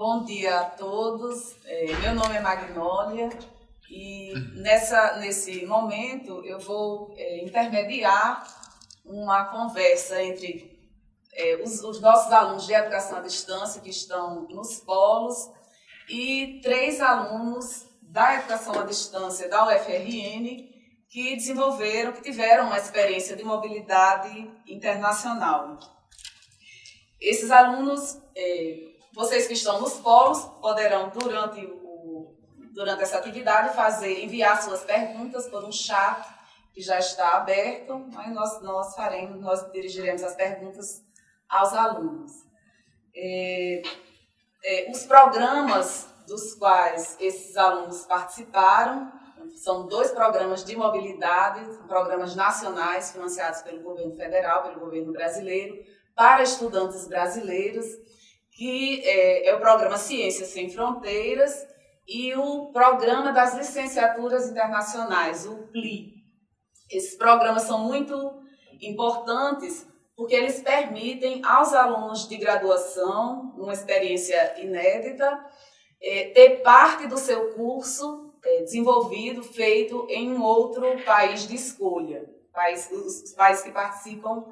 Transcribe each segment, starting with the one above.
Bom dia a todos. Meu nome é Magnólia e nesse momento eu vou intermediar uma conversa entre os nossos alunos de educação à distância que estão nos polos e 3 alunos da educação à distância da UFRN que tiveram uma experiência de mobilidade internacional. Esses alunos, vocês que estão nos polos, poderão, durante essa atividade, enviar suas perguntas por um chat que já está aberto, mas nós dirigiremos as perguntas aos alunos. Os programas dos quais esses alunos participaram são 2 programas de mobilidade, programas nacionais financiados pelo governo federal, pelo governo brasileiro, para estudantes brasileiros, que é o programa Ciências Sem Fronteiras e o programa das licenciaturas internacionais, o PLI. Esses programas são muito importantes porque eles permitem aos alunos de graduação, uma experiência inédita, ter parte do seu curso feito em um outro país de escolha, os países que participam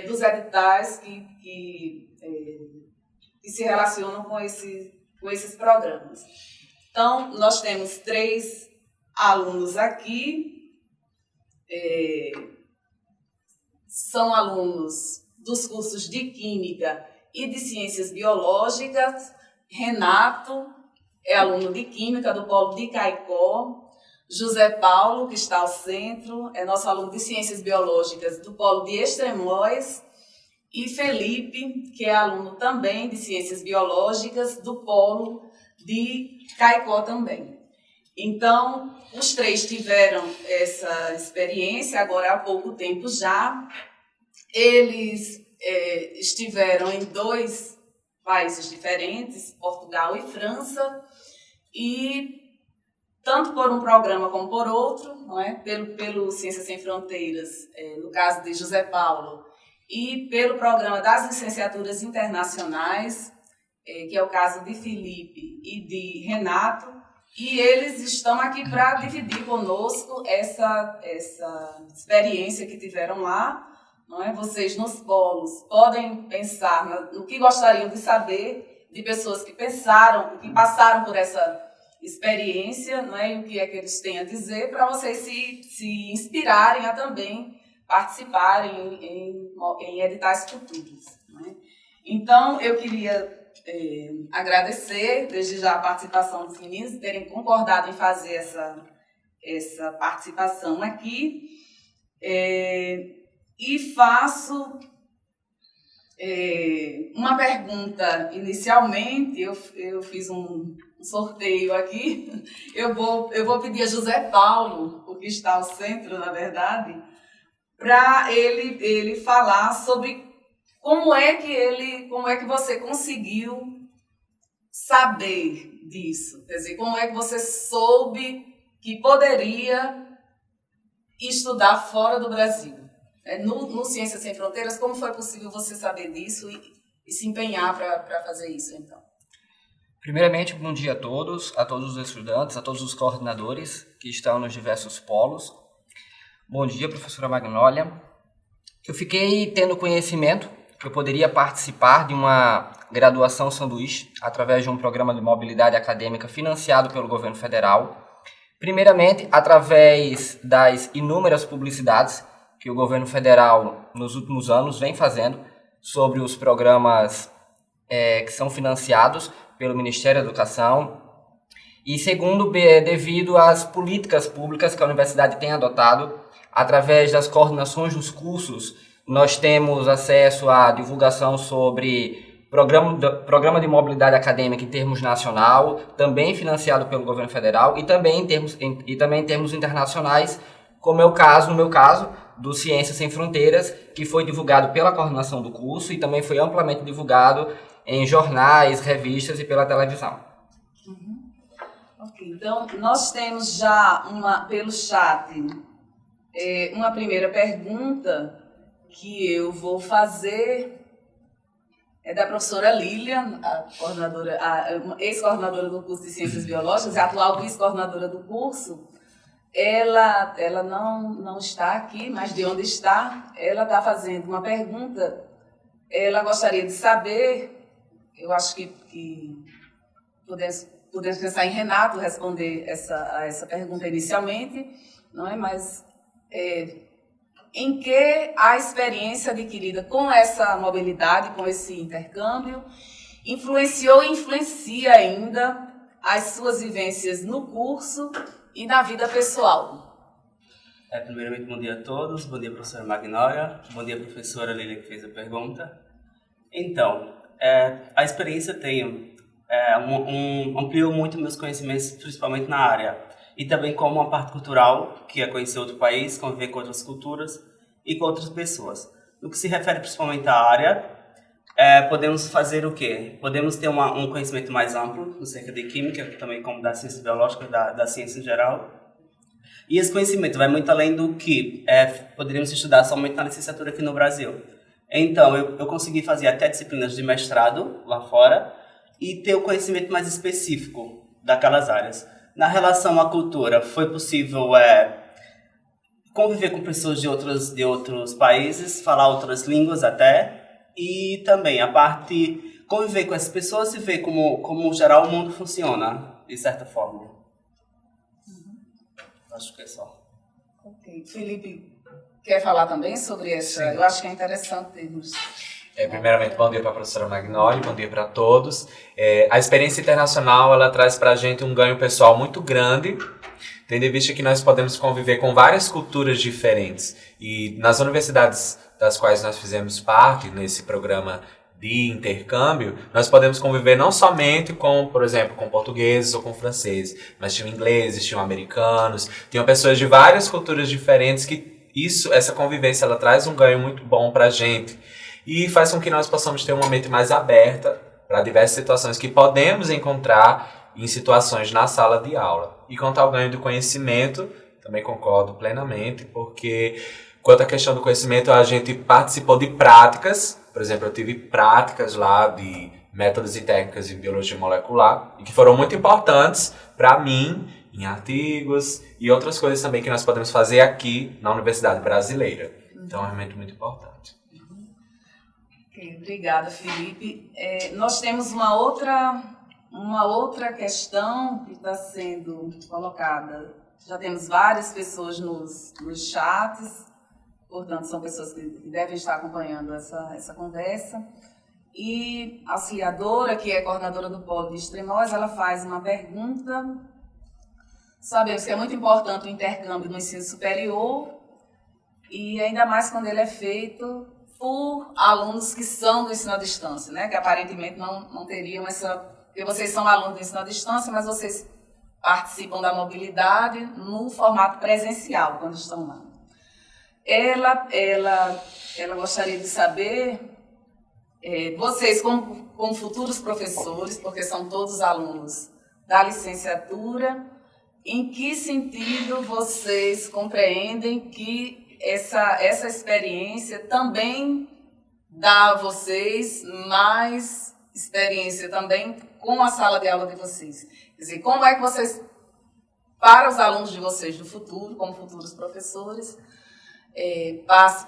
dos editais que se relacionam com esses programas. Então, nós temos 3 alunos aqui, são alunos dos cursos de Química e de Ciências Biológicas. Renato é aluno de Química do Polo de Caicó. José Paulo, que está ao centro, é nosso aluno de Ciências Biológicas do Polo de Extremóis. E Felipe, que é aluno também de Ciências Biológicas do Polo de Caicó também. Então, os 3 tiveram essa experiência agora há pouco tempo já. Eles estiveram em 2 países diferentes, Portugal e França, e tanto por um programa como por outro, não é? pelo Ciências Sem Fronteiras, no caso de José Paulo, e pelo programa das licenciaturas internacionais, que é o caso de Felipe e de Renato, e eles estão aqui para dividir conosco essa experiência que tiveram lá. Não é? Vocês nos polos podem pensar no que gostariam de saber de pessoas que passaram por essa experiência, não é? E o que é que eles têm a dizer, para vocês se inspirarem a também participarem em editais futuros. Não é? Então, eu queria agradecer desde já a participação dos meninos, terem concordado em fazer essa participação aqui. E faço uma pergunta inicialmente. Eu fiz um sorteio aqui. Eu vou pedir a José Paulo, o que está ao centro, na verdade, para ele falar sobre como é que você conseguiu saber disso. Quer dizer, como é que você soube que poderia estudar fora do Brasil. No Ciências Sem Fronteiras, como foi possível você saber disso e se empenhar para fazer isso, então? Primeiramente, bom dia a todos os estudantes, a todos os coordenadores que estão nos diversos polos. Bom dia, professora Magnólia. Eu fiquei tendo conhecimento que eu poderia participar de uma graduação sanduíche através de um programa de mobilidade acadêmica financiado pelo governo federal. Primeiramente, através das inúmeras publicidades que o governo federal, nos últimos anos, vem fazendo sobre os programas que são financiados pelo Ministério da Educação. E segundo, devido às políticas públicas que a universidade tem adotado, através das coordenações dos cursos, nós temos acesso à divulgação sobre programa de mobilidade acadêmica em termos nacional, também financiado pelo governo federal, e também em termos internacionais, como é o caso, no meu caso, do Ciências Sem Fronteiras, que foi divulgado pela coordenação do curso e também foi amplamente divulgado em jornais, revistas e pela televisão. Ok, então nós temos já pelo chat uma primeira pergunta que eu vou fazer é da professora Lilian, a ex-coordenadora do curso de Ciências Biológicas, a atual vice-coordenadora do curso. Ela não está aqui, mas de onde está, ela está fazendo uma pergunta. Ela gostaria de saber, eu acho que podemos pensar em Renato responder a essa pergunta inicialmente, não é? Mas em que a experiência adquirida com essa mobilidade, com esse intercâmbio, influenciou e influencia ainda as suas vivências no curso e na vida pessoal? Primeiramente, bom dia a todos. Bom dia, professora Magnólia. Bom dia, professora Lília, que fez a pergunta. Então, a experiência ampliou muito meus conhecimentos, principalmente na área. E também como uma parte cultural, que é conhecer outro país, conviver com outras culturas e com outras pessoas. No que se refere principalmente à área, podemos fazer o quê? Podemos ter um conhecimento mais amplo acerca de química, também como da ciência biológica, da ciência em geral. E esse conhecimento vai muito além do que poderíamos estudar somente na licenciatura aqui no Brasil. Então, eu consegui fazer até disciplinas de mestrado lá fora e ter o conhecimento mais específico daquelas áreas. Na relação à cultura, foi possível conviver com pessoas de outros países, falar outras línguas até, e também a parte conviver com essas pessoas e ver como geral o mundo funciona, de certa forma. Acho que é só. Ok. Felipe, quer falar também sobre essa? Sim. Eu acho que é interessante termos... Primeiramente, bom dia para a professora Magnólia, bom dia para todos. A experiência internacional, ela traz para a gente um ganho pessoal muito grande, tendo em vista que nós podemos conviver com várias culturas diferentes. E nas universidades das quais nós fizemos parte, nesse programa de intercâmbio, nós podemos conviver não somente com, por exemplo, com portugueses ou com franceses, mas tinham ingleses, tinham americanos, tinham pessoas de várias culturas diferentes que essa convivência, ela traz um ganho muito bom para a gente. E faz com que nós possamos ter uma mente mais aberta para diversas situações que podemos encontrar em situações na sala de aula. E quanto ao ganho do conhecimento, também concordo plenamente, porque quanto à questão do conhecimento, a gente participou de práticas, por exemplo, eu tive práticas lá de métodos e técnicas de biologia molecular, e que foram muito importantes para mim, em artigos e outras coisas também que nós podemos fazer aqui na Universidade Brasileira. Então, é realmente muito importante. Obrigada, Felipe. Nós temos uma outra questão que está sendo colocada. Já temos várias pessoas nos chats, portanto, são pessoas que devem estar acompanhando essa conversa. E a auxiliadora, que é coordenadora do Polo de Extremoz, ela faz uma pergunta. Sabemos que é muito importante o intercâmbio no ensino superior, e ainda mais quando ele é feito por alunos que são do ensino à distância, né? Que aparentemente não teriam essa... Porque vocês são alunos do ensino à distância, mas vocês participam da mobilidade no formato presencial, quando estão lá. Ela gostaria de saber, vocês como futuros professores, porque são todos alunos da licenciatura, em que sentido vocês compreendem que essa experiência também dá a vocês mais experiência também com a sala de aula de vocês? Quer dizer, como é que vocês, para os alunos de vocês do futuro, como futuros professores,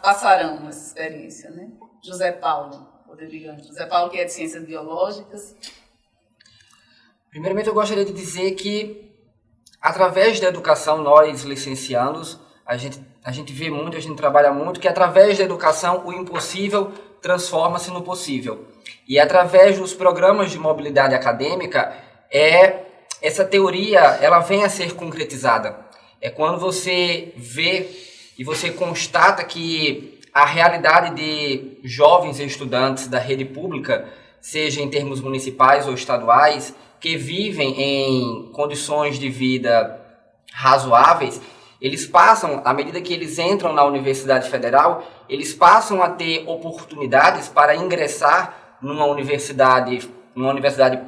passarão essa experiência, né? José Paulo, José Paulo, que é de Ciências Biológicas. Primeiramente, eu gostaria de dizer que, através da educação, nós, licenciados, a gente vê muito, a gente trabalha muito, que através da educação o impossível transforma-se no possível. E através dos programas de mobilidade acadêmica, essa teoria ela vem a ser concretizada. É quando você vê e você constata que a realidade de jovens estudantes da rede pública, seja em termos municipais ou estaduais, que vivem em condições de vida razoáveis, eles passam, à medida que eles entram na Universidade Federal, eles passam a ter oportunidades para ingressar numa universidade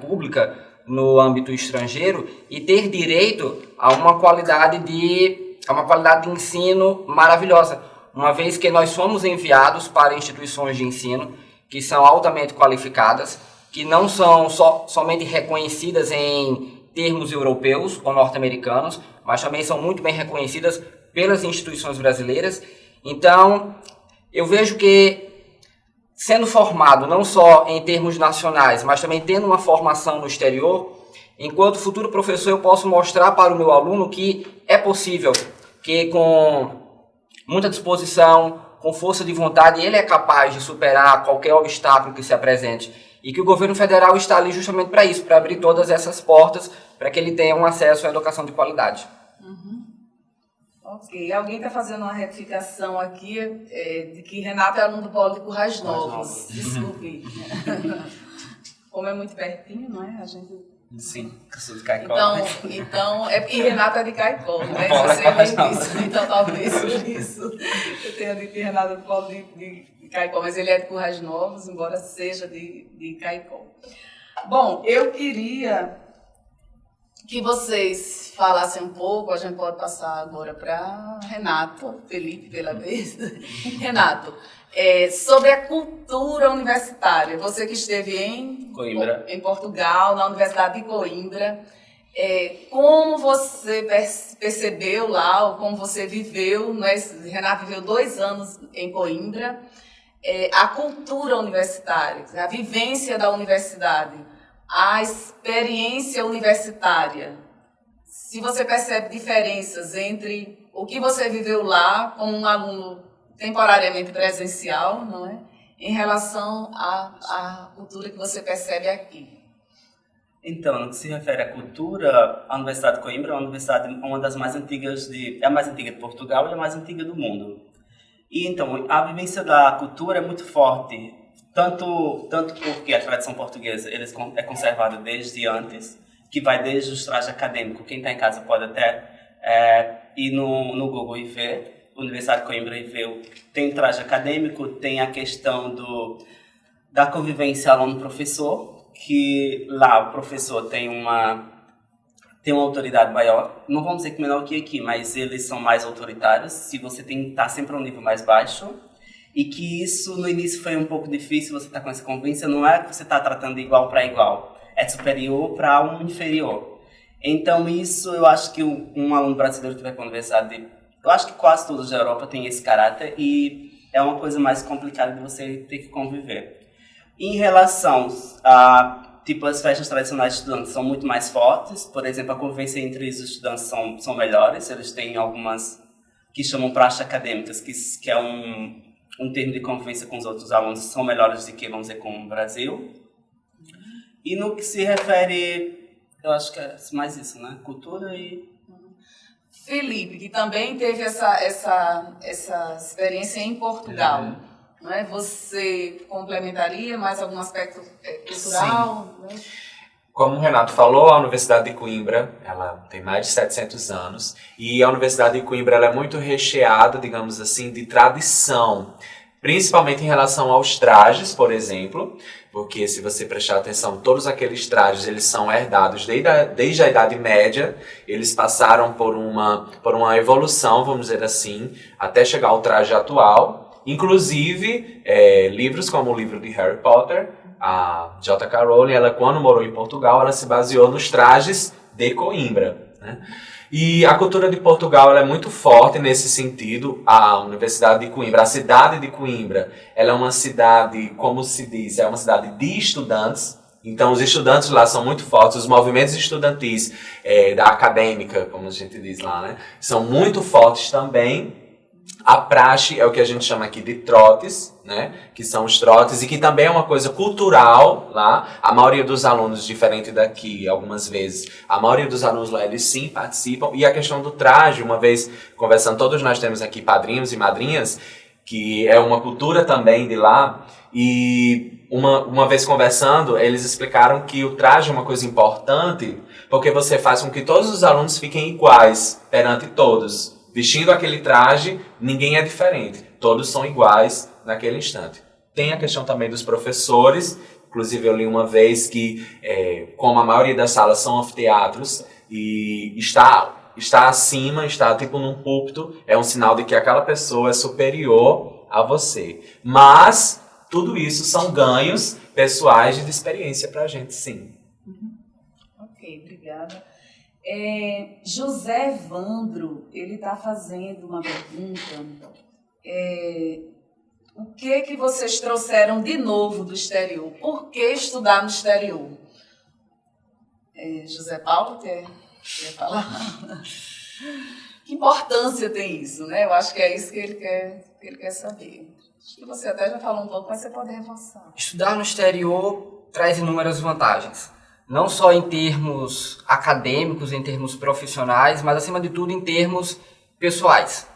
pública no âmbito estrangeiro e ter direito a uma qualidade de ensino maravilhosa, uma vez que nós somos enviados para instituições de ensino que são altamente qualificadas, que não são somente reconhecidas em termos europeus ou norte-americanos, mas também são muito bem reconhecidas pelas instituições brasileiras. Então, eu vejo que, sendo formado não só em termos nacionais, mas também tendo uma formação no exterior, enquanto futuro professor eu posso mostrar para o meu aluno que é possível, que com muita disposição, com força de vontade, ele é capaz de superar qualquer obstáculo que se apresente. E que o governo federal está ali justamente para isso, para abrir todas essas portas, para que ele tenha um acesso à educação de qualidade. Ok, alguém está fazendo uma retificação aqui de que Renato é aluno do Polo de Currais Novos. Desculpe. Como é muito pertinho, não é? A gente... Sim, que eu sou de Caicó. E Renato é de Caicó, né? Você me disse, então talvez por isso eu tenha dito que Renato é do Polo de Caicó, mas ele é de Currais Novos, embora seja de Caicó. Bom, eu queria que vocês falassem um pouco, a gente pode passar agora para Renato, Felipe pela vez. Renato, sobre a cultura universitária, você que esteve em Coimbra, em Portugal, na Universidade de Coimbra, como você percebeu lá, ou como você viveu, né? Renato viveu 2 anos em Coimbra, a cultura universitária, a vivência da universidade, a experiência universitária. Se você percebe diferenças entre o que você viveu lá como um aluno temporariamente presencial, não é? Em relação à cultura que você percebe aqui. Então, no que se refere à cultura, a Universidade de Coimbra é uma universidade, uma das mais antigas é a mais antiga de Portugal e a mais antiga do mundo. E então, a vivência da cultura é muito forte, tanto porque a tradição portuguesa é conservada desde antes, que vai desde os trajes acadêmicos. Quem está em casa pode até ir no Google e ver. A Universidade de Coimbra e ver. Tem traje acadêmico, tem a questão da convivência aluno-professor, que lá o professor tem uma autoridade maior. Não vamos dizer que menor que aqui, mas eles são mais autoritários. Se você tem que estar sempre a um nível mais baixo. E que isso, no início, foi um pouco difícil, você estar com essa convivência. Não é que você está tratando de igual para igual. É superior para um inferior. Então, isso eu acho que um aluno brasileiro que vai para a universidade, eu acho que quase todos da Europa têm esse caráter e é uma coisa mais complicada de você ter que conviver. Em relação a, as festas tradicionais de estudantes são muito mais fortes. Por exemplo, a convivência entre os estudantes são melhores. Eles têm algumas que chamam praxes acadêmicas, que é um termo de convivência com os outros alunos, são melhores do que, vamos dizer, com o Brasil. E no que se refere, eu acho que é mais isso, né? Cultura e... Felipe, que também teve essa experiência em Portugal, não é? Você complementaria mais algum aspecto cultural? Né? Como o Renato falou, a Universidade de Coimbra, ela tem mais de 700 anos e a Universidade de Coimbra ela é muito recheada, digamos assim, de tradição, principalmente em relação aos trajes, por exemplo, porque se você prestar atenção, todos aqueles trajes eles são herdados desde a Idade Média, eles passaram por uma evolução, vamos dizer assim, até chegar ao traje atual, inclusive livros como o livro de Harry Potter. A J.K. Rowling, ela, quando morou em Portugal, ela se baseou nos trajes de Coimbra, né? E a cultura de Portugal ela é muito forte nesse sentido. A Universidade de Coimbra, a cidade de Coimbra, ela é uma cidade, como se diz, é uma cidade de estudantes. Então, os estudantes lá são muito fortes, os movimentos estudantis da acadêmica, como a gente diz lá, né, são muito fortes também. A praxe é o que a gente chama aqui de trotes, né? Que são os trotes e que também é uma coisa cultural lá. A maioria dos alunos, diferente daqui, algumas vezes, a maioria dos alunos lá, eles sim participam. E a questão do traje, uma vez conversando, todos nós temos aqui padrinhos e madrinhas, que é uma cultura também de lá. E uma vez conversando, eles explicaram que o traje é uma coisa importante porque você faz com que todos os alunos fiquem iguais perante todos. Vestindo aquele traje, ninguém é diferente. Todos são iguais naquele instante. Tem a questão também dos professores. Inclusive, eu li uma vez que, como a maioria das salas são anfiteatros, e está acima, está tipo num púlpito, é um sinal de que aquela pessoa é superior a você. Mas tudo isso são ganhos pessoais de experiência para a gente, sim. Ok, obrigada. José Evandro, ele está fazendo uma pergunta. O que vocês trouxeram de novo do exterior? Por que estudar no exterior? José Paulo, quer falar? Que importância tem isso, né? Eu acho que é isso que ele quer saber. Acho que você até já falou um pouco, mas você pode reforçar. Estudar no exterior traz inúmeras vantagens. Não só em termos acadêmicos, em termos profissionais, mas acima de tudo em termos pessoais.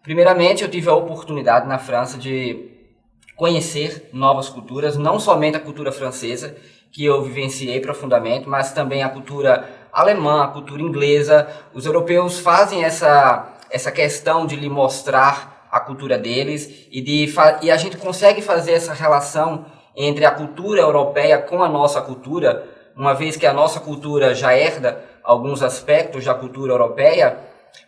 Primeiramente, eu tive a oportunidade na França de conhecer novas culturas, não somente a cultura francesa, que eu vivenciei profundamente, mas também a cultura alemã, a cultura inglesa. Os europeus fazem essa questão de lhe mostrar a cultura deles e a gente consegue fazer essa relação entre a cultura europeia com a nossa cultura, uma vez que a nossa cultura já herda alguns aspectos da cultura europeia.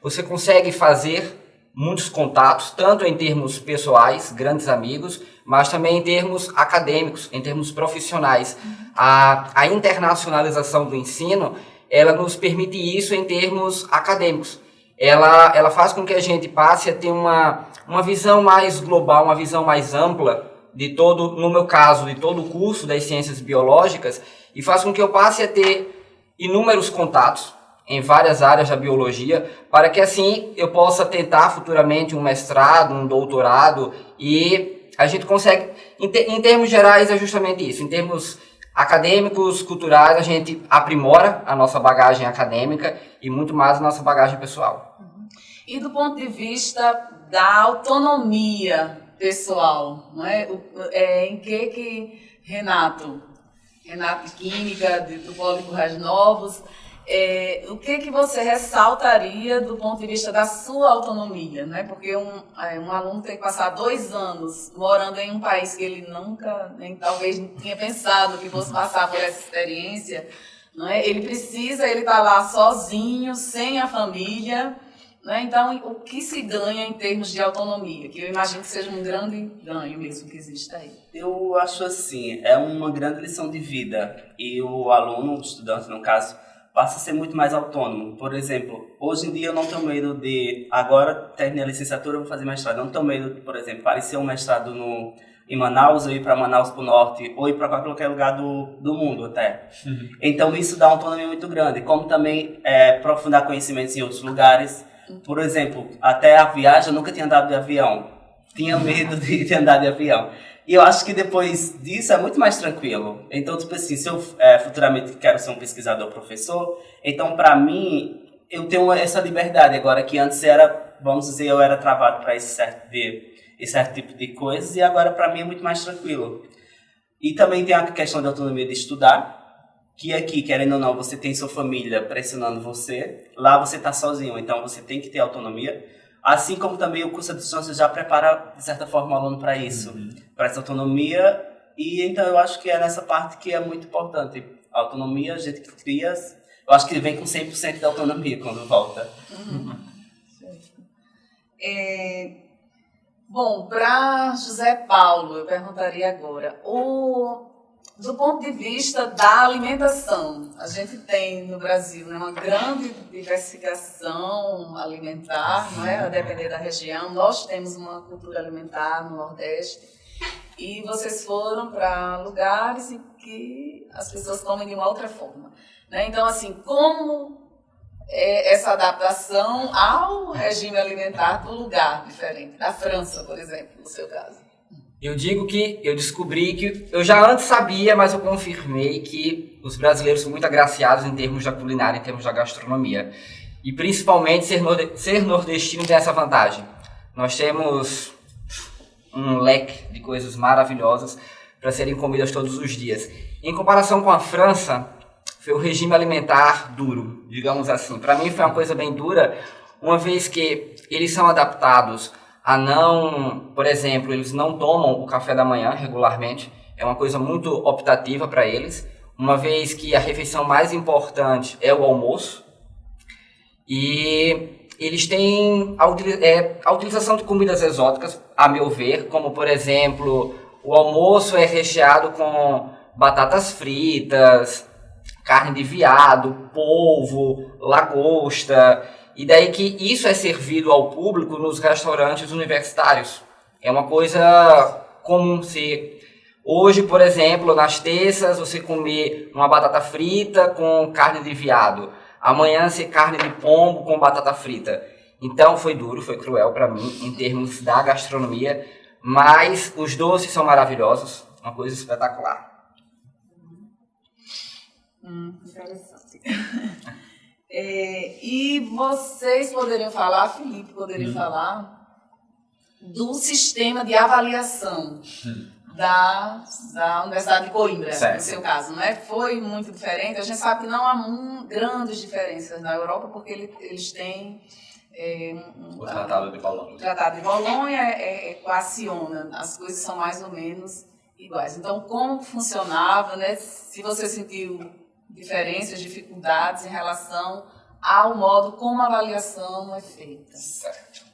Você consegue fazer muitos contatos, tanto em termos pessoais, grandes amigos, mas também em termos acadêmicos, em termos profissionais. A internacionalização do ensino, ela nos permite isso em termos acadêmicos. Ela faz com que a gente passe a ter uma visão mais global, uma visão mais ampla de todo, no meu caso, de todo o curso das ciências biológicas, e faz com que eu passe a ter inúmeros contatos em várias áreas da biologia, para que assim eu possa tentar futuramente um mestrado, um doutorado, e a gente consegue, em termos gerais, é justamente isso. Em termos acadêmicos, culturais, a gente aprimora a nossa bagagem acadêmica e muito mais a nossa bagagem pessoal. E do ponto de vista da autonomia pessoal, não é? Em que Renato de Química, do Polo de Currais Novos, o que você ressaltaria do ponto de vista da sua autonomia, né? Porque um aluno tem que passar 2 anos morando em um país que ele nunca, nem talvez tinha pensado que fosse passar por essa experiência, não é? Ele está lá sozinho, sem a família, né? Então, o que se ganha em termos de autonomia? Que eu imagino que seja um grande ganho mesmo que existe aí. Eu acho assim, é uma grande lição de vida, e o aluno, o estudante no caso, passa a ser muito mais autônomo. Por exemplo, hoje em dia eu não tenho medo de... Agora, terminei a licenciatura, vou fazer mestrado. Eu não tenho medo de, por exemplo, aparecer um mestrado em Manaus, ou ir para Manaus para o norte, ou ir para qualquer lugar do mundo até. Então, isso dá uma autonomia muito grande. Como também aprofundar conhecimentos em outros lugares. Por exemplo, até a viagem, eu nunca tinha andado de avião. Tinha medo de andar de avião. E eu acho que depois disso é muito mais tranquilo. Então, tipo assim, se eu futuramente quero ser um pesquisador, professor, então, para mim, eu tenho essa liberdade. Agora, que antes era, vamos dizer, eu era travado para esse certo tipo de coisas, e agora, para mim, é muito mais tranquilo. E também tem a questão da autonomia de estudar, que aqui, querendo ou não, você tem sua família pressionando você, lá você está sozinho, então você tem que ter autonomia. Assim como também o curso de distância já prepara, de certa forma, o aluno para isso, para essa autonomia. E então eu acho que é nessa parte que é muito importante. A autonomia, a gente que cria, eu acho que ele vem com 100% de autonomia quando volta. Bom, para José Paulo, eu perguntaria agora, do ponto de vista da alimentação, a gente tem no Brasil, né, uma grande diversificação alimentar, não é? A depender da região. Nós temos uma cultura alimentar no Nordeste, e vocês foram para lugares em que as pessoas comem de uma outra forma, né? Então, assim, como é essa adaptação ao regime alimentar do lugar diferente, da França, por exemplo, no seu caso? Eu digo que eu descobri que eu já antes sabia, mas eu confirmei que os brasileiros são muito agraciados em termos da culinária, em termos da gastronomia. E principalmente ser nordestino tem essa vantagem. Nós temos um leque de coisas maravilhosas para serem comidas todos os dias. Em comparação com a França, foi um regime alimentar duro, digamos assim. Para mim foi uma coisa bem dura, uma vez que eles são adaptados a não, por exemplo, eles não tomam o café da manhã regularmente, é uma coisa muito optativa para eles, uma vez que a refeição mais importante é o almoço, e eles têm a utilização de comidas exóticas, a meu ver, como por exemplo o almoço é recheado com batatas fritas, carne de veado, polvo, lagosta, e daí que isso é servido ao público nos restaurantes universitários. É uma coisa comum ser. Hoje, por exemplo, nas terças, você comer uma batata frita com carne de veado. Amanhã, ser carne de pombo com batata frita. Então, foi duro, foi cruel para mim, em termos da gastronomia. Mas os doces são maravilhosos. Uma coisa espetacular. Interessante. E vocês poderiam falar, Felipe poderia falar, do sistema de avaliação da Universidade de Coimbra, certo. no seu caso, né? Foi muito diferente. A gente sabe que não há grandes diferenças na Europa, porque eles têm O Tratado de Bolonha. O Tratado de Bolonha equaciona, as coisas são mais ou menos iguais. Então, como funcionava, né? Se você sentiu diferenças, dificuldades em relação ao modo como a avaliação é feita. Certo.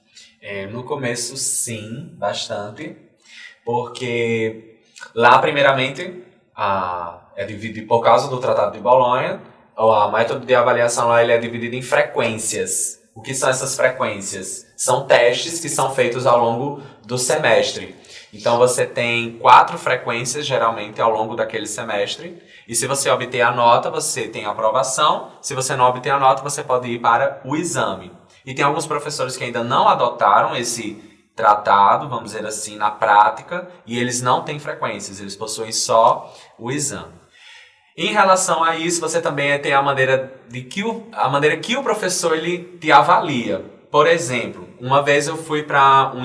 No começo, sim, bastante, porque lá, primeiramente, é dividido por causa do Tratado de Bolonha, a método de avaliação lá ele é dividido em frequências. O que são essas frequências? São testes que são feitos ao longo do semestre. Então, você tem 4 frequências, geralmente, ao longo daquele semestre. E se você obter a nota, você tem a aprovação. Se você não obter a nota, você pode ir para o exame. E tem alguns professores que ainda não adotaram esse tratado, vamos dizer assim, na prática. E eles não têm frequências, eles possuem só o exame. Em relação a isso, você também tem a maneira que o professor ele te avalia. Por exemplo, uma vez eu fui para um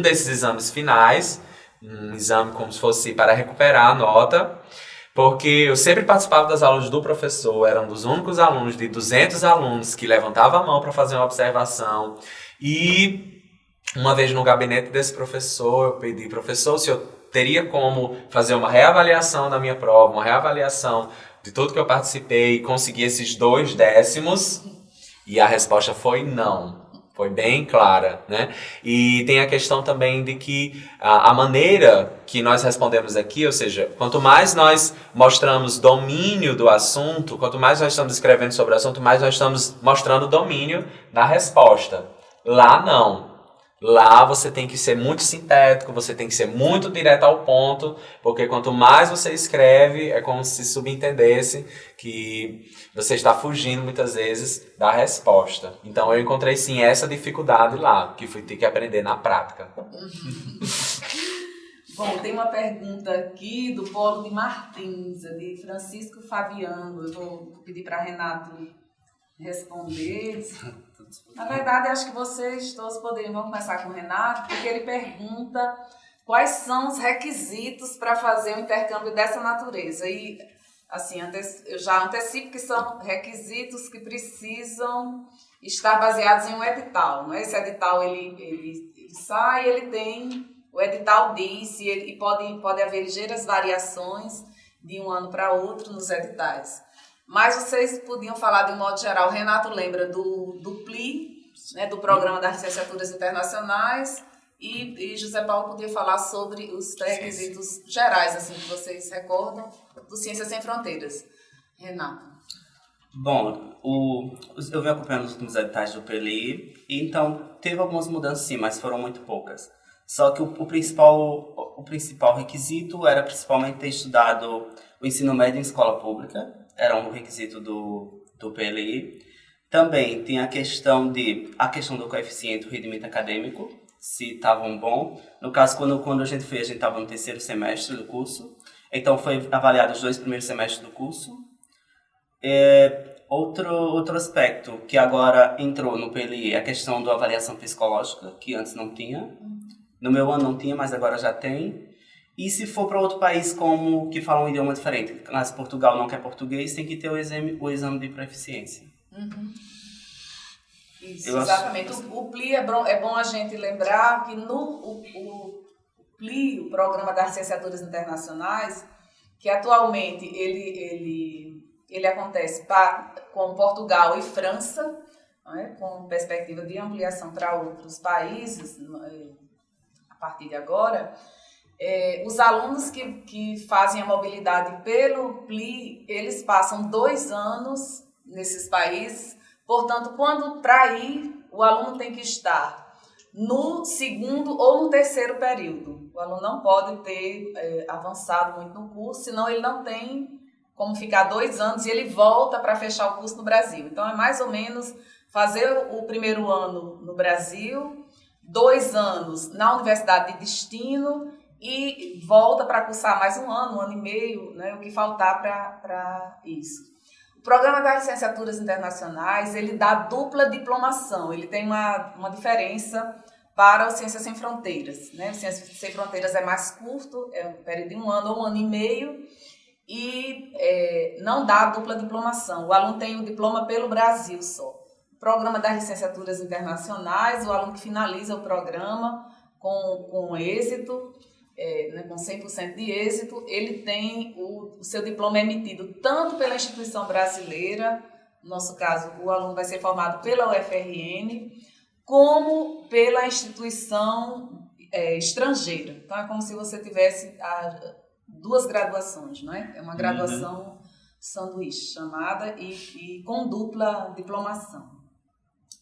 desses exames finais, um exame como se fosse para recuperar a nota, porque eu sempre participava das aulas do professor, era um dos únicos alunos de 200 alunos que levantava a mão para fazer uma observação. E uma vez no gabinete desse professor, eu pedi, professor, se eu teria como fazer uma reavaliação da minha prova, uma reavaliação de tudo que eu participei e conseguir esses 2 décimos, e a resposta foi não. Foi bem clara, né? E tem a questão também de que a maneira que nós respondemos aqui, ou seja, quanto mais nós mostramos domínio do assunto, quanto mais nós estamos escrevendo sobre o assunto, mais nós estamos mostrando domínio na resposta. Lá não. Lá você tem que ser muito sintético, você tem que ser muito direto ao ponto, porque quanto mais você escreve, é como se subentendesse que você está fugindo muitas vezes da resposta. Então eu encontrei sim essa dificuldade lá, que fui ter que aprender na prática. Bom, tem uma pergunta aqui do Polo de Martins, de Francisco Fabiano. Eu vou pedir para Renato responder. Na verdade, acho que vocês todos vamos começar com o Renato, porque ele pergunta quais são os requisitos para fazer um intercâmbio dessa natureza. E, assim, eu já antecipo que são requisitos que precisam estar baseados em um edital, não é? Esse edital, ele sai, ele tem... O edital diz, e pode haver ligeiras variações de um ano para outro nos editais. Mas vocês podiam falar de um modo geral. O Renato lembra do PLI, né, do Programa das Licenciaturas Internacionais, e José Paulo podia falar sobre os requisitos gerais, assim, que vocês recordam, do Ciências Sem Fronteiras. Renato. Bom, eu venho acompanhando os últimos editais do PLI, e então teve algumas mudanças sim, mas foram muito poucas. Só que o principal requisito era principalmente ter estudado o ensino médio em escola pública, era um requisito do PLI. Também tem a questão do coeficiente, o rendimento acadêmico, se estavam bom. No caso, quando a gente fez, a gente estava no 3º semestre do curso, então foi avaliado os 2 primeiros semestres do curso. Outro aspecto que agora entrou no PLI é a questão da avaliação psicológica, que antes não tinha. No meu ano não tinha, mas agora já tem. E se for para outro país que fala um idioma diferente, mas Portugal não quer português, tem que ter o exame de proficiência. Uhum. Isso, exatamente. O PLI é bom a gente lembrar que o PLI, o Programa das Licenciaturas Internacionais, que atualmente ele acontece com Portugal e França, não é? Com perspectiva de ampliação para outros países a partir de agora. Os alunos que fazem a mobilidade pelo PLI, eles passam 2 anos nesses países, portanto, para ir, o aluno tem que estar no segundo ou no terceiro período. O aluno não pode ter avançado muito no curso, senão ele não tem como ficar 2 anos e ele volta para fechar o curso no Brasil. Então, é mais ou menos fazer o primeiro ano no Brasil, 2 anos na universidade de destino e volta para cursar mais 1 ano e meio, né, o que faltar para isso. O programa das licenciaturas internacionais, ele dá dupla diplomação, ele tem uma diferença para o Ciências Sem Fronteiras, né? O Ciências Sem Fronteiras é mais curto, é um período de 1 ano ou 1 ano e meio, e não dá dupla diplomação. O aluno tem o diploma pelo Brasil só. O programa das licenciaturas internacionais, o aluno que finaliza o programa com êxito, com 100% de êxito, ele tem o seu diploma emitido tanto pela instituição brasileira, no nosso caso, o aluno vai ser formado pela UFRN, como pela instituição estrangeira. Então, é como se você tivesse 2 graduações, não é? É uma graduação sanduíche chamada e com dupla diplomação.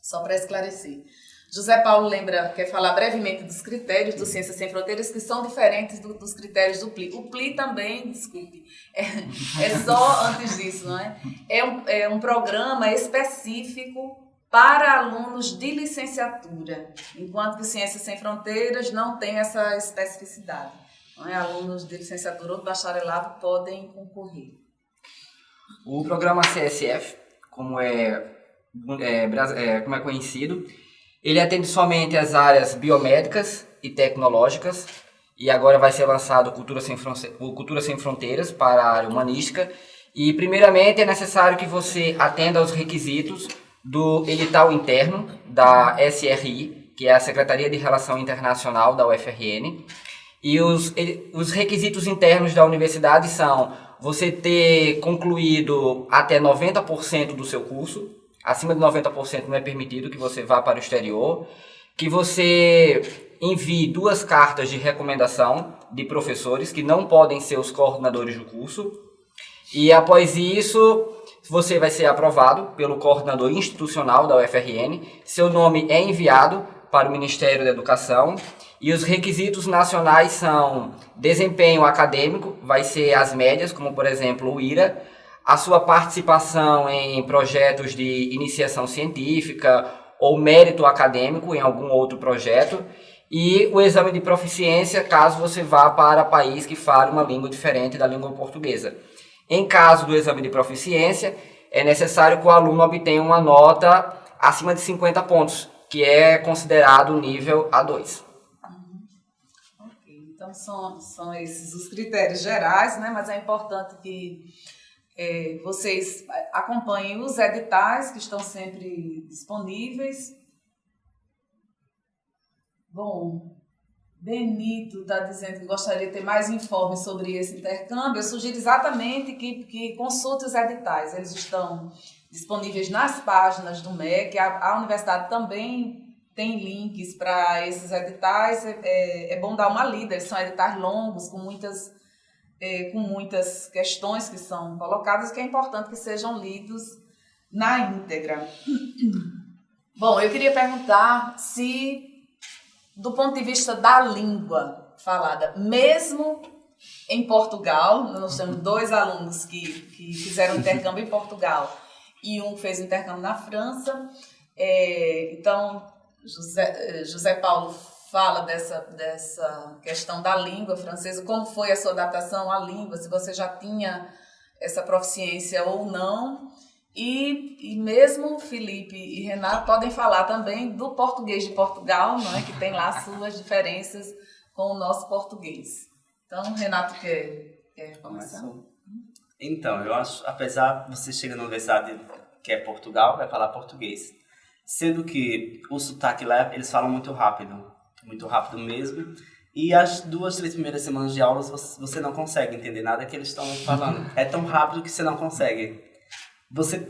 Só para esclarecer. José Paulo quer falar brevemente dos critérios do Ciências Sem Fronteiras, que são diferentes dos critérios do PLI. O PLI também, desculpe, é só antes disso, não é? É um programa específico para alunos de licenciatura, enquanto que o Ciências Sem Fronteiras não tem essa especificidade. Não é? Alunos de licenciatura ou de bacharelado podem concorrer. O programa CSF, como é conhecido, ele atende somente as áreas biomédicas e tecnológicas, e agora vai ser lançado Cultura Sem Fronteiras para a área humanística. E, primeiramente, é necessário que você atenda aos requisitos do edital interno da SRI, que é a Secretaria de Relação Internacional da UFRN. E os requisitos internos da universidade são você ter concluído até 90% do seu curso. Acima de 90% não é permitido que você vá para o exterior, que você envie 2 cartas de recomendação de professores que não podem ser os coordenadores do curso, e após isso você vai ser aprovado pelo coordenador institucional da UFRN, seu nome é enviado para o Ministério da Educação, e os requisitos nacionais são desempenho acadêmico, vai ser as médias, como por exemplo o IRA, a sua participação em projetos de iniciação científica ou mérito acadêmico em algum outro projeto, e o exame de proficiência caso você vá para país que fale uma língua diferente da língua portuguesa. Em caso do exame de proficiência, é necessário que o aluno obtenha uma nota acima de 50 pontos, que é considerado nível A2. Então, são esses os critérios gerais, né? Mas é importante que vocês acompanhem os editais que estão sempre disponíveis. Bom, Benito está dizendo que gostaria de ter mais informes sobre esse intercâmbio. Eu sugiro exatamente que consulte os editais. Eles estão disponíveis nas páginas do MEC. A universidade também tem links para esses editais. É bom dar uma lida. Eles são editais longos, com muitas questões que são colocadas, que é importante que sejam lidos na íntegra. Bom, eu queria perguntar se, do ponto de vista da língua falada, mesmo em Portugal, nós temos 2 alunos que fizeram intercâmbio em Portugal e um fez intercâmbio na França, então José Paulo fala dessa questão da língua francesa, como foi a sua adaptação à língua, se você já tinha essa proficiência ou não. E mesmo Felipe e Renato podem falar também do português de Portugal, não é? Que tem lá suas diferenças com o nosso português. Então, Renato quer começar? Então, eu acho, apesar de você chegar na universidade que é Portugal, vai falar português. Sendo que o sotaque lá, eles falam muito rápido mesmo. E as 2, 3 primeiras semanas de aulas você não consegue entender nada que eles estão falando. É tão rápido que você não consegue. Você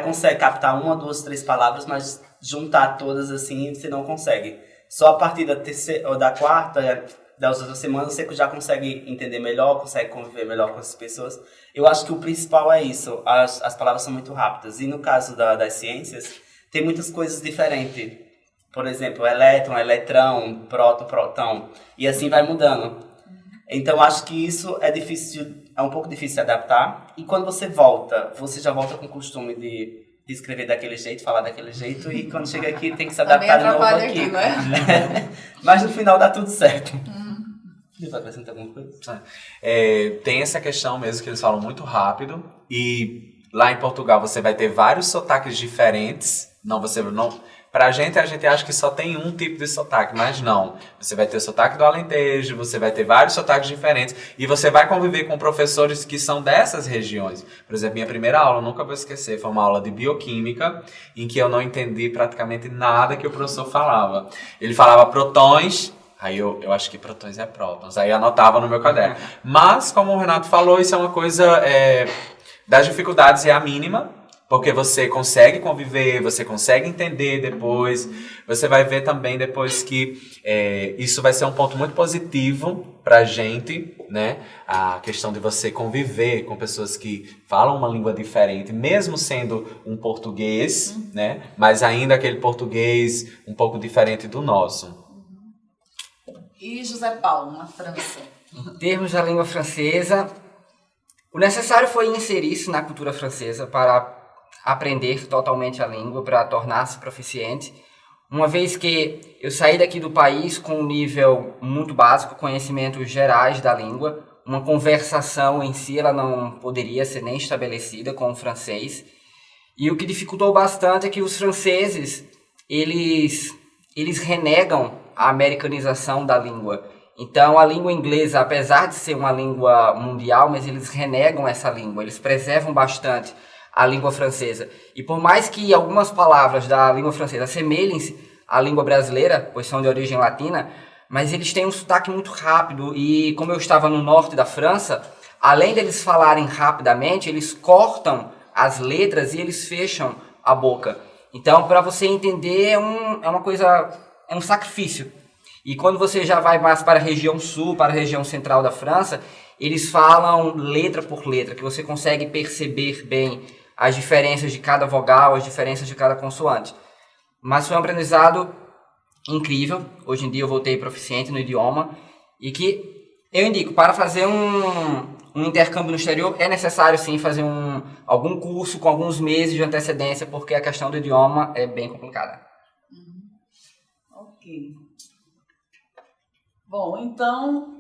consegue captar 1, 2, 3 palavras, mas juntar todas assim você não consegue. Só a partir da 4ª, das outras semanas, você já consegue entender melhor, consegue conviver melhor com essas pessoas. Eu acho que o principal é isso, as palavras são muito rápidas. E no caso das ciências, tem muitas coisas diferentes. Por exemplo, elétron, eletrão, próton, protão, e assim vai mudando. Então, acho que isso é um pouco difícil de adaptar. E quando você volta, você já volta com o costume de escrever daquele jeito, falar daquele jeito, e quando chega aqui tem que se adaptar de novo aqui. Não é? Mas no final dá tudo certo. Você vai acrescentar alguma coisa? Tem essa questão mesmo que eles falam muito rápido, e lá em Portugal você vai ter vários sotaques diferentes. Pra gente, a gente acha que só tem um tipo de sotaque, mas não. Você vai ter o sotaque do Alentejo, você vai ter vários sotaques diferentes, e você vai conviver com professores que são dessas regiões. Por exemplo, minha primeira aula, eu nunca vou esquecer, foi uma aula de bioquímica, em que eu não entendi praticamente nada que o professor falava. Ele falava protões, aí eu acho que protões é prótons, aí eu anotava no meu caderno. Mas, como o Renato falou, isso é uma coisa das dificuldades, é a mínima, porque você consegue conviver, você consegue entender depois. Você vai ver também depois que isso vai ser um ponto muito positivo pra gente, né? A questão de você conviver com pessoas que falam uma língua diferente, mesmo sendo um português, né? Mas ainda aquele português um pouco diferente do nosso. E José Paulo, na França? Em termos da língua francesa, o necessário foi inserir-se na cultura francesa para aprender totalmente a língua, para tornar-se proficiente. Uma vez que eu saí daqui do país com um nível muito básico, conhecimentos gerais da língua, uma conversação em si ela não poderia ser nem estabelecida com o francês. E o que dificultou bastante é que os franceses, eles renegam a americanização da língua. Então, a língua inglesa, apesar de ser uma língua mundial, mas eles renegam essa língua, eles preservam bastante a língua francesa. E por mais que algumas palavras da língua francesa assemelhem-se à língua brasileira, pois são de origem latina, mas eles têm um sotaque muito rápido, e como eu estava no norte da França, além deles falarem rapidamente, eles cortam as letras e eles fecham a boca. Então, para você entender, é um sacrifício. E quando você já vai mais para a região sul, para a região central da França, eles falam letra por letra, que você consegue perceber bem as diferenças de cada vogal, as diferenças de cada consoante. Mas foi um aprendizado incrível. Hoje em dia eu voltei proficiente no idioma, e que eu indico, para fazer um intercâmbio no exterior, é necessário sim fazer algum curso com alguns meses de antecedência, porque a questão do idioma é bem complicada. Ok. Bom, então,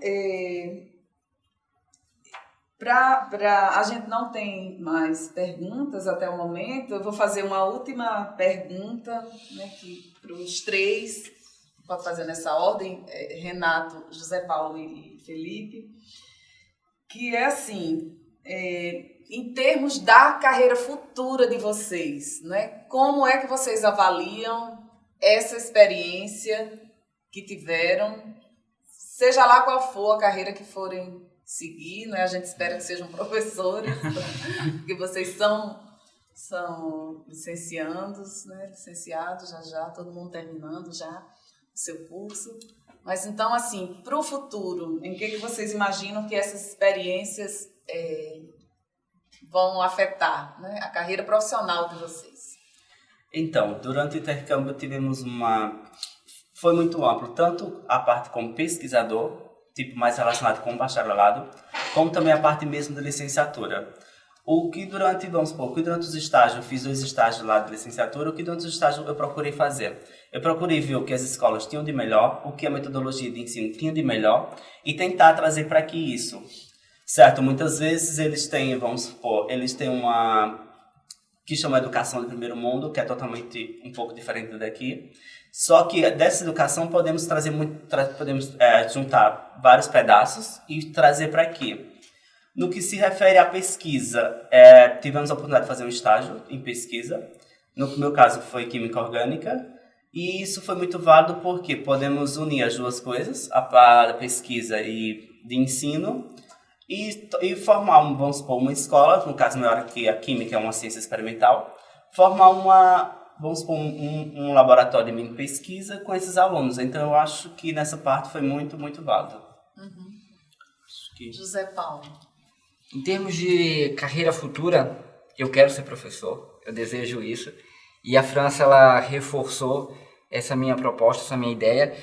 a gente não tem mais perguntas até o momento. Eu vou fazer uma última pergunta, né, para os três, pode fazer nessa ordem, Renato, José Paulo e Felipe, que é assim, em termos da carreira futura de vocês, né, como é que vocês avaliam essa experiência que tiveram, seja lá qual for a carreira que forem seguir, né? A gente espera que sejam professores, porque vocês são licenciados, né? Licenciados já, todo mundo terminando já o seu curso. Mas então, assim, para o futuro, em que vocês imaginam que essas experiências vão afetar, né, a carreira profissional de vocês? Então, durante o intercâmbio foi muito amplo, tanto a parte como pesquisador, tipo mais relacionado com o bacharelado, como também a parte mesmo da licenciatura. O que durante os estágios, eu fiz 2 estágios lá de licenciatura, o que durante os estágios eu procurei fazer? Eu procurei ver o que as escolas tinham de melhor, o que a metodologia de ensino tinha de melhor, e tentar trazer para que isso, certo? Muitas vezes eles têm uma que chama Educação do Primeiro Mundo, que é totalmente um pouco diferente daqui. Só que dessa educação podemos juntar vários pedaços e trazer para aqui. No que se refere à pesquisa, tivemos a oportunidade de fazer um estágio em pesquisa. No meu caso foi Química Orgânica. E isso foi muito válido porque podemos unir as duas coisas, a pesquisa e de ensino, e formar, vamos supor, uma escola, no caso maior que a Química é uma ciência experimental, formar um laboratório de mini pesquisa com esses alunos. Então, eu acho que nessa parte foi muito, muito válido. José Paulo. Em termos de carreira futura, eu quero ser professor, eu desejo isso. E a França, ela reforçou essa minha proposta, essa minha ideia.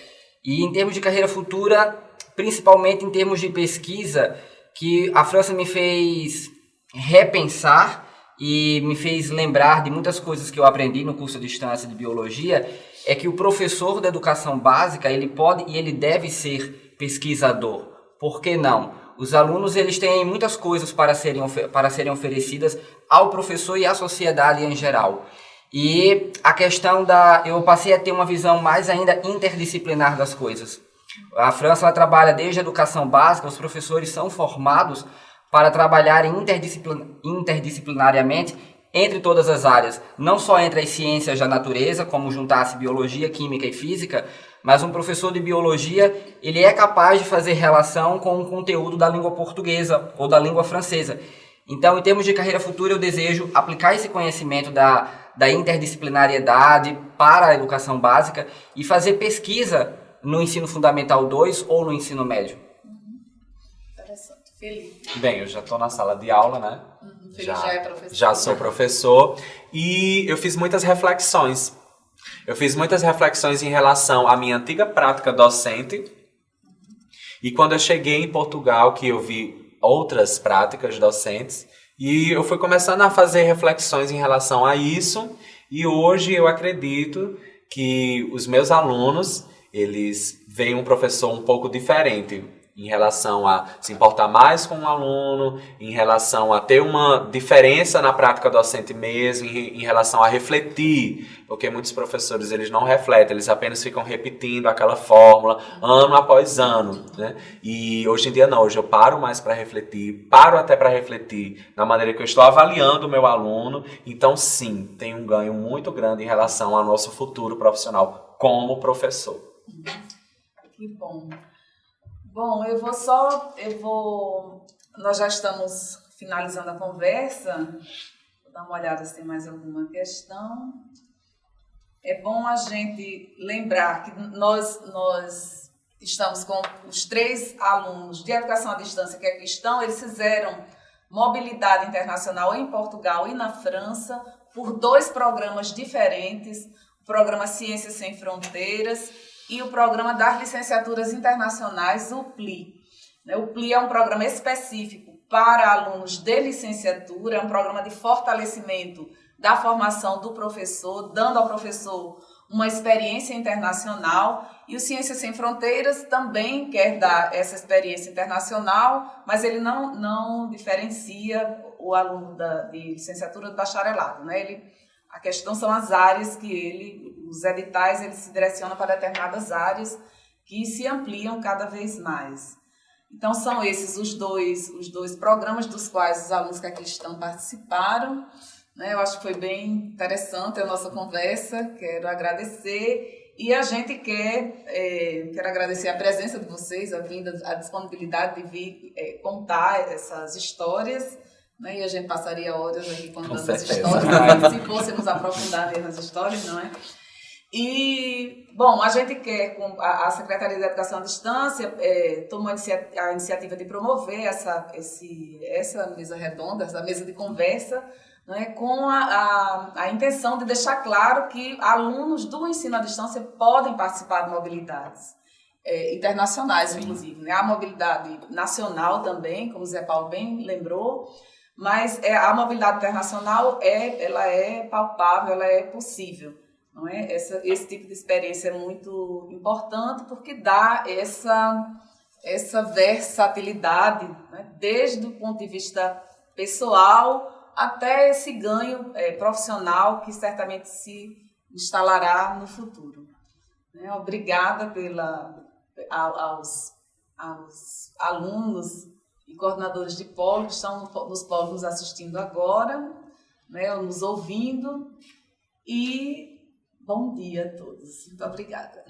E em termos de carreira futura, principalmente em termos de pesquisa, que a França me fez repensar e me fez lembrar de muitas coisas que eu aprendi no curso de distância de biologia, é que o professor da educação básica, ele pode e ele deve ser pesquisador. Por que não? Os alunos, eles têm muitas coisas para serem oferecidas ao professor e à sociedade em geral. E a questão eu passei a ter uma visão mais ainda interdisciplinar das coisas. A França, ela trabalha desde a educação básica, os professores são formados para trabalharem interdisciplinariamente entre todas as áreas, não só entre as ciências da natureza, como juntar-se biologia, química e física, mas um professor de biologia, ele é capaz de fazer relação com o conteúdo da língua portuguesa ou da língua francesa. Então, em termos de carreira futura, eu desejo aplicar esse conhecimento da interdisciplinariedade para a educação básica e fazer pesquisa no ensino fundamental 2 ou no ensino médio. Interessante. Felipe. Bem, eu já estou na sala de aula, né? Felipe já é professor. Já sou professor e eu fiz muitas reflexões. Eu fiz muitas reflexões em relação à minha antiga prática docente e quando eu cheguei em Portugal, que eu vi outras práticas docentes e eu fui começando a fazer reflexões em relação a isso e hoje eu acredito que os meus alunos, eles veem um professor um pouco diferente em relação a se importar mais com o aluno, em relação a ter uma diferença na prática docente mesmo, em relação a refletir, porque muitos professores eles não refletem, eles apenas ficam repetindo aquela fórmula ano após ano, né? E hoje em dia não, hoje eu paro mais para refletir, paro até para refletir na maneira que eu estou avaliando o meu aluno, então sim, tem um ganho muito grande em relação ao nosso futuro profissional como professor. Que bom. Bom, nós já estamos finalizando a conversa, vou dar uma olhada se tem mais alguma questão. É bom a gente lembrar que nós estamos com os 3 alunos de educação à distância que aqui estão, eles fizeram mobilidade internacional em Portugal e na França por 2 programas diferentes, o programa Ciências Sem Fronteiras e o programa das licenciaturas internacionais, o PLI. O PLI é um programa específico para alunos de licenciatura, é um programa de fortalecimento da formação do professor, dando ao professor uma experiência internacional, e o Ciências Sem Fronteiras também quer dar essa experiência internacional, mas ele não diferencia o aluno de licenciatura do bacharelado, né? A questão são as áreas que os editais, ele se direciona para determinadas áreas que se ampliam cada vez mais. Então, são esses os dois programas dos quais os alunos que aqui estão participaram, né? Eu acho que foi bem interessante a nossa conversa, quero agradecer e a gente quero agradecer a presença de vocês, a disponibilidade de vir contar essas histórias, né? E a gente passaria horas aqui contando as histórias, se fôssemos aprofundar nas histórias, não é? E, bom, a gente quer, com a Secretaria de Educação à Distância, tomou a iniciativa de promover essa mesa redonda, essa mesa de conversa, né, com a intenção de deixar claro que alunos do ensino à distância podem participar de mobilidades internacionais, inclusive, né? A mobilidade nacional também, como o Zé Paulo bem lembrou, mas a mobilidade internacional ela é palpável, ela é possível. Não é? Esse tipo de experiência é muito importante porque dá essa versatilidade, né? Desde o ponto de vista pessoal até esse ganho profissional que certamente se instalará no futuro. Né? Obrigada aos alunos e coordenadores de polo que estão nos polos nos assistindo agora, né? Nos ouvindo, e bom dia a todos. Muito obrigada.